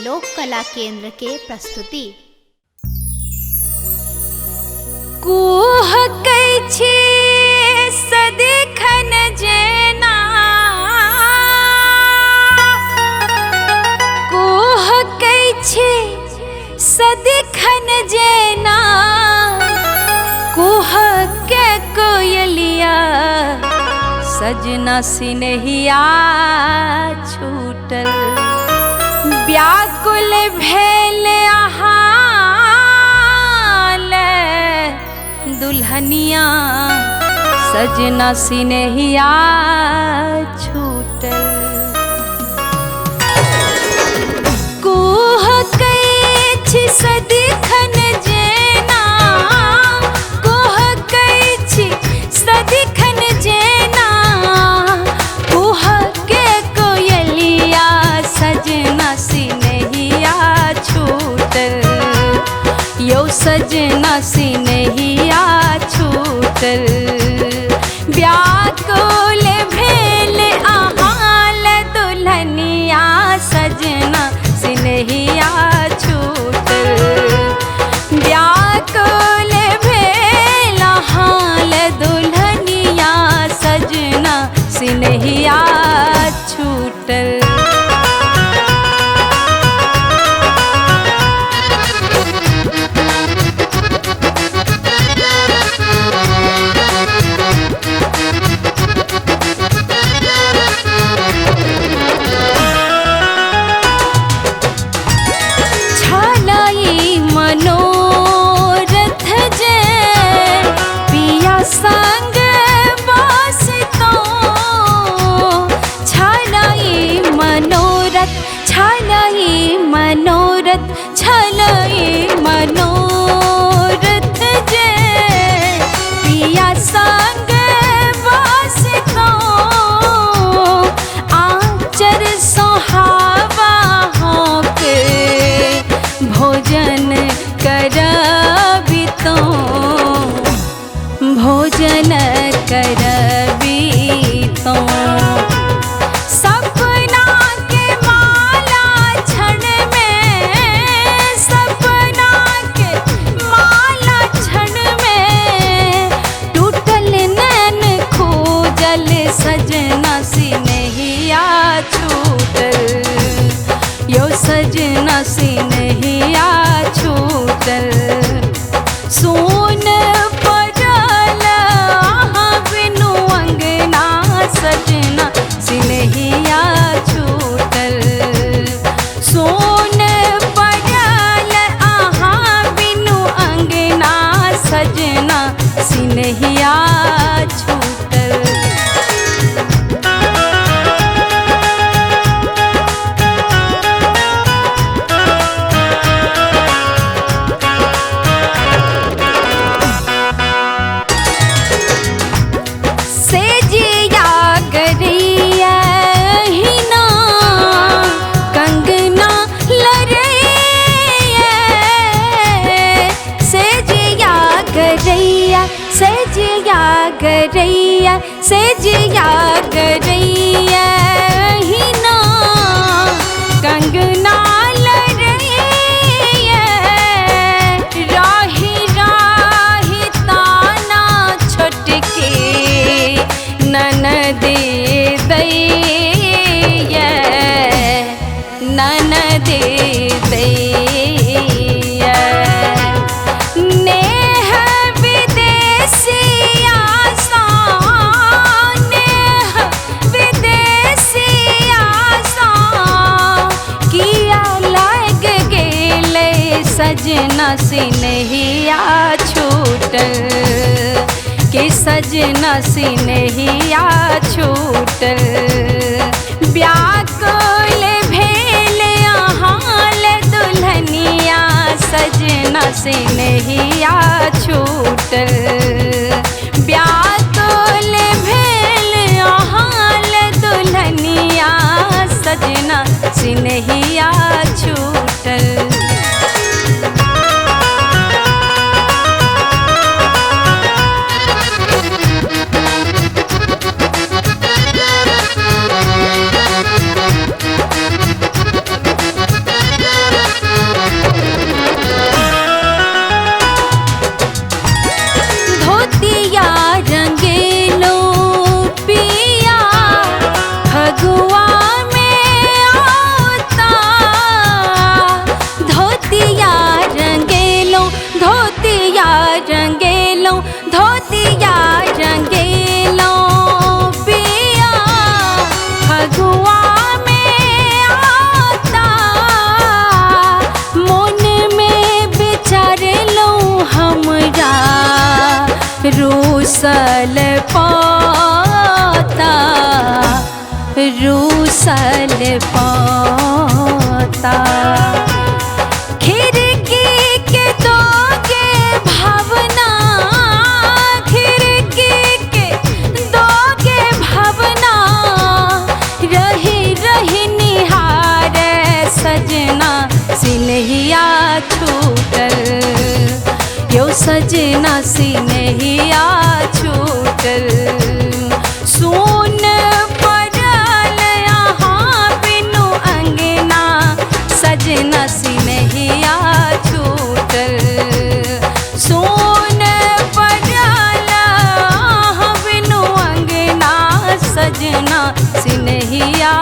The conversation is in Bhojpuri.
लोक कला केंद्र के प्रस्तुति। कुह कैछि सदिखन जेना, कुह कैछि सदिखन जेना, कुह के कोयलिया सजना सिनहिया छूटल। व्याकुल भेल आहाल दुल्हनिया सजना सिनहिया छूटल। कुह कैछि सदिखन जेना, कुह कैछि सदिखन जेना, कुह के कोयलिया सजना सिनहिया छूटल। यो सजना सिनहिया छूटल। व्याकुल भेल आहाल दुल्हनिया सजना सिनहिया छूटल। व्याकुल भेल आहाल दुल्हनिया सजना सिनहिया छूटल। छलई मनोरथ जे पिया संग बसतो, आचर सोहावा होके भोजन करबी तो, भोजन करबी तो। सजना सिनहिया छूटल। यो सजना सिनहिया छूटल। सोन पड़ल बिनु अंगना सजना सिनहिया छूटल। सोन पड़ल बिनु अंगना सजना सिनहिया छूटल। गरैया सेजिया गरैया हिना, कंगना लरैया। राही राही ताना छोटके ननद दैया, ननद दैया। नेह विदेशिया सा, नेह विदेशिया सा, किया लग गेले सजना सिनहिया छूटल। कि सजना सिनहिया छूटल। व्याकुल भेल आहाल दुल्हनिया सजना सिनहिया छूटल। व्याकुल भेल आहाल दुल्हनिया सजना सिनहिया छूटल। पाता। खिड़की के दोगे भावना, खिड़की के दोगे भावना, रही रही निहारे सजना सिनहिया छूटल, यो सजना सिनहिया छूटल। सुन पड़ल यहाँ बिनु अंगना, सजना सिनहिया छूटल। सुन पड़ल यहाँ बिनु अंगना, सजना सिनहिया